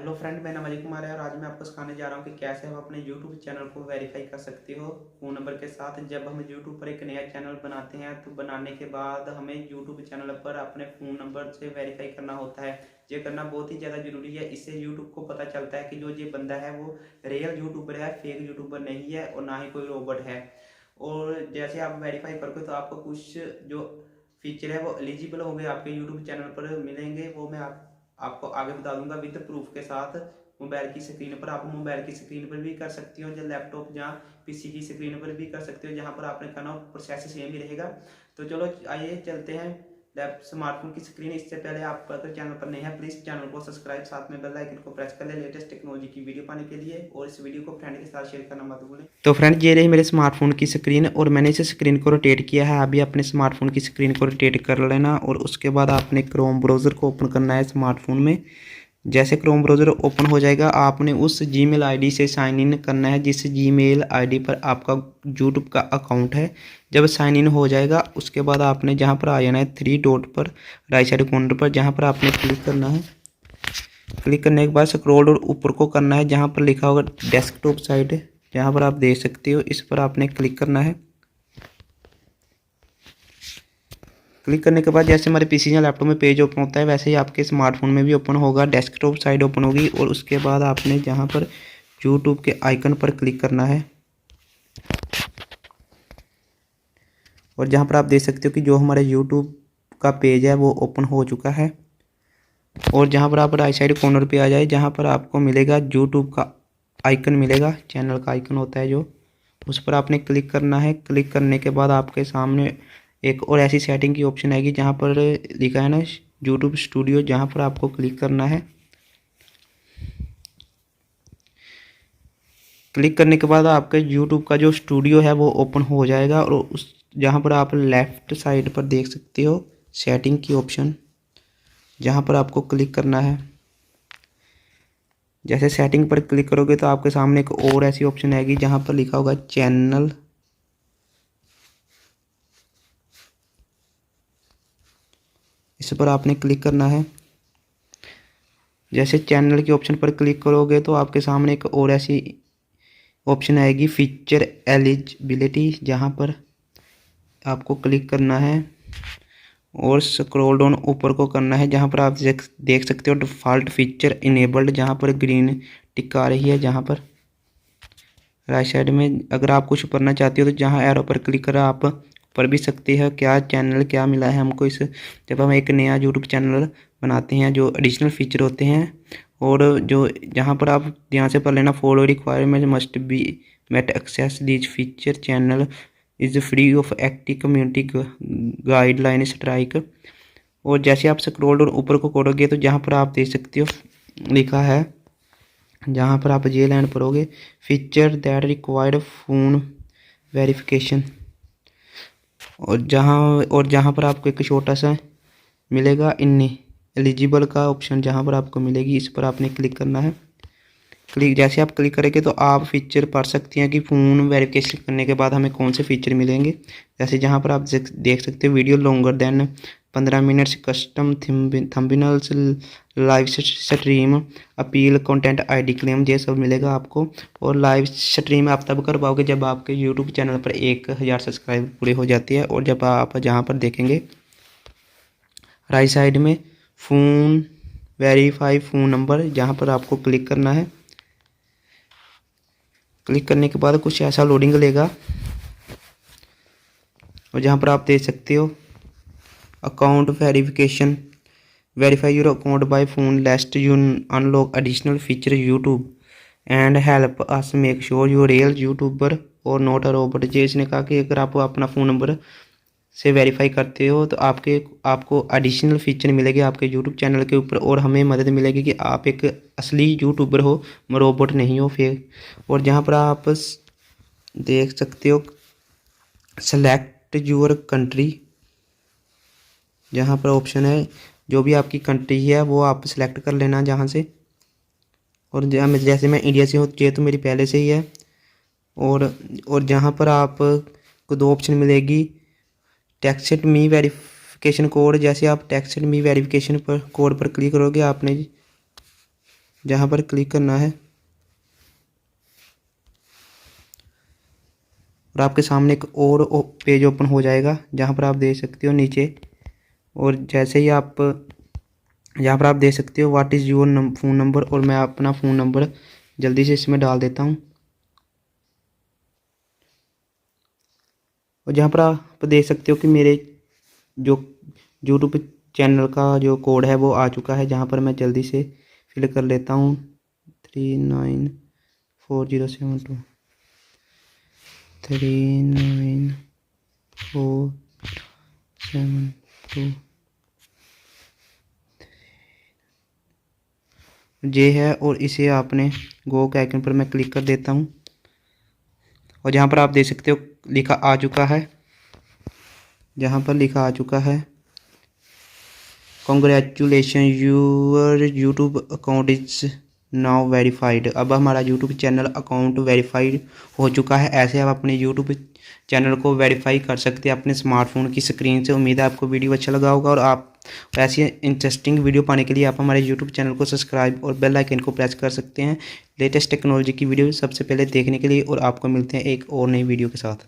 Hello friend, मैं अली कुमार है और आज मैं आपको सिखाने जा रहा हूँ कि कैसे हम अपने यूट्यूब चैनल को वेरीफाई कर सकते हो फ़ोन नंबर के साथ। जब हम यूट्यूब पर एक नया चैनल बनाते हैं तो बनाने के बाद हमें यूट्यूब चैनल पर अपने फ़ोन नंबर से वेरीफाई करना होता है। ये करना बहुत ही ज़्यादा ज़रूरी है। इससे यूट्यूब को पता चलता है कि जो ये बंदा है वो रियल यूट्यूबर है, फेक यूट्यूबर नहीं है और ना ही कोई रोबोट है। और जैसे आप वेरीफाई करोगे तो आपको कुछ जो फीचर है वो एलिजिबल होंगे आपके यूट्यूब चैनल पर मिलेंगे। वो मैं आपको आगे बता दूंगा विद प्रूफ के साथ। मोबाइल की स्क्रीन पर आप मोबाइल की स्क्रीन पर भी कर सकते हो, या लैपटॉप या पीसी की स्क्रीन पर भी कर सकते हो, जहां पर आपने करना प्रोसेस सेम ही रहेगा। तो चलो आइए चलते हैं स्मार्टफोन की स्क्रीन। इससे पहले आप अगर चैनल पर नहीं है प्लीज़ चैनल को सब्सक्राइब, साथ में बेल आइकन को प्रेस कर ले लेटेस्ट टेक्नोलॉजी की वीडियो पाने के लिए, और इस वीडियो को फ्रेंड के साथ शेयर करना मत भूलें। तो फ्रेंड, ये रही मेरे स्मार्टफोन की स्क्रीन और मैंने इस स्क्रीन को रोटेट किया है। अभी अपने स्मार्टफोन की स्क्रीन को रोटेट कर लेना और उसके बाद आपने क्रोम ब्राउज़र को ओपन करना है स्मार्टफोन में। जैसे क्रोम ब्राउज़र ओपन हो जाएगा आपने उस जीमेल आईडी से साइन इन करना है जिस जीमेल आईडी पर आपका यूट्यूब का अकाउंट है। जब साइन इन हो जाएगा उसके बाद आपने जहां पर आ जाना है थ्री डॉट पर, राइट साइड कॉर्नर पर, जहां पर आपने क्लिक करना है। क्लिक करने के बाद स्क्रॉल और ऊपर को करना है जहां पर लिखा होगा डेस्कटॉप साइड, जहां पर आप देख सकते हो, इस पर आपने क्लिक करना है। क्लिक करने के बाद जैसे हमारे पीसी या लैपटॉप में पेज ओपन होता है वैसे ही आपके स्मार्टफोन में भी ओपन होगा, डेस्कटॉप साइड ओपन होगी। और उसके बाद आपने जहां पर यूट्यूब के आइकन पर क्लिक करना है और जहां पर आप देख सकते हो कि जो हमारा यूट्यूब का पेज है वो ओपन हो चुका है। और जहां पर आप राइट साइड कॉर्नर पे आ जाए, जहां पर आपको मिलेगा यूट्यूब का आइकन मिलेगा, चैनल का आइकन होता है जो, उस पर आपने क्लिक करना है। क्लिक करने के बाद आपके सामने एक और ऐसी सेटिंग की ऑप्शन आएगी जहां पर लिखा है ना यूट्यूब स्टूडियो, जहां पर आपको क्लिक करना है। क्लिक करने के बाद आपके यूट्यूब का जो स्टूडियो है वो ओपन हो जाएगा और उस जहां पर आप लेफ्ट साइड पर देख सकते हो सेटिंग की ऑप्शन, जहां पर आपको क्लिक करना है। जैसे सेटिंग पर क्लिक करोगे तो आपके सामने एक और ऐसी ऑप्शन आएगी जहां पर लिखा होगा चैनल। इस पर आपने क्लिक करना है। जैसे चैनल के ऑप्शन पर क्लिक करोगे तो आपके सामने एक और ऐसी ऑप्शन आएगी फीचर एलिजिबिलिटी, जहां पर आपको क्लिक करना है और स्क्रॉल डाउन ऊपर को करना है, जहां पर आप देख सकते हो डिफ़ॉल्ट फीचर इनेबल्ड, जहां पर ग्रीन टिक आ रही है। जहां पर राइट साइड में अगर आप कुछ पढ़ना चाहते हो तो जहां एरो पर क्लिक कर आप पढ़ भी सकते हैं क्या चैनल क्या मिला है हमको इस, जब हम एक नया यूट्यूब चैनल बनाते हैं जो एडिशनल फीचर होते हैं। और जो जहां पर आप ध्यान से पढ़ लेना, follow requirement must be met access this feature channel is free of active community guideline strike. और जैसे आप स्क्रॉल डाउन ऊपर को करोगे तो जहाँ पर आप देख सकते हो लिखा है, जहाँ पर आप ये लाइन पढ़ोगे feature that required phone verification, और जहाँ पर आपको एक छोटा सा मिलेगा इन एलिजिबल का ऑप्शन, जहाँ पर आपको मिलेगी, इस पर आपने क्लिक करना है। क्लिक जैसे आप क्लिक करेंगे तो आप फीचर पढ़ सकते हैं कि फ़ोन वेरिफिकेशन करने के बाद हमें कौन से फीचर मिलेंगे। जैसे जहां पर आप देख सकते हो video longer than 15 minutes, custom thumbnails, live stream, appeal, content ID claim, ये सब मिलेगा आपको। और लाइव स्ट्रीम आप तब कर पाओगे जब आपके यूट्यूब चैनल पर 1000 सब्सक्राइब पूरे हो जाती है। और जब आप जहाँ पर देखेंगे राइट साइड में फ़ोन वेरीफाई फ़ोन नंबर, जहाँ पर आपको क्लिक करना है। क्लिक करने के बाद कुछ ऐसा लोडिंग लेगा और जहाँ पर आप देख सकते हो account verification, verify your account by phone लेस्ट you unlock additional feature YouTube and help us make sure you real YouTuber और नॉट अ रोबोट। जे इसने कहा कि अगर आप अपना फ़ोन नंबर से वेरीफाई करते हो तो आपको एडिशनल फीचर मिलेगी आपके यूट्यूब चैनल के ऊपर, और हमें मदद मिलेगी कि आप एक असली यूट्यूबर हो, रोबोट नहीं हो, फेक। और जहाँ पर आप देख सकते हो सेलेक्ट यूर कंट्री, जहाँ पर ऑप्शन है जो भी आपकी कंट्री है वो आप सेलेक्ट कर लेना जहाँ से। और जैसे मैं इंडिया से हूँ ये तो मेरी पहले से ही है। और जहाँ पर आपको दो ऑप्शन मिलेगी, टेक्स्ट मी वेरिफिकेशन कोड। जैसे आप टेक्स्ट मी वेरिफिकेशन पर कोड पर क्लिक करोगे आपने जहाँ पर क्लिक करना है और आपके सामने एक और पेज ओपन हो जाएगा, जहाँ पर आप देख सकते हो नीचे। और जैसे ही आप यहाँ पर आप देख सकते हो what is your phone number, और मैं अपना फ़ोन नंबर जल्दी से इसमें डाल देता हूँ। और जहाँ पर आप देख सकते हो कि मेरे जो यूट्यूब चैनल का जो कोड है वो आ चुका है, जहाँ पर मैं जल्दी से फिल कर लेता हूँ 394072 394072 ये है। और इसे आपने गो के आइकन पर मैं क्लिक कर देता हूँ और जहाँ पर आप देख सकते हो लिखा आ चुका है, जहाँ पर लिखा आ चुका है congratulation your YouTube account is now verified. अब हमारा यूट्यूब चैनल अकाउंट वेरीफाइड हो चुका है। ऐसे आप अपने यूट्यूब चैनल को वेरीफाई कर सकते हैं अपने स्मार्टफोन की स्क्रीन से। उम्मीद है आपको वीडियो अच्छा लगा होगा, और आप ऐसी इंटरेस्टिंग वीडियो पाने के लिए आप हमारे यूट्यूब चैनल को सब्सक्राइब और बेल आइकन को प्रेस कर सकते हैं लेटेस्ट टेक्नोलॉजी की वीडियो सबसे पहले देखने के लिए। और आपको मिलते हैं एक और नई वीडियो के साथ।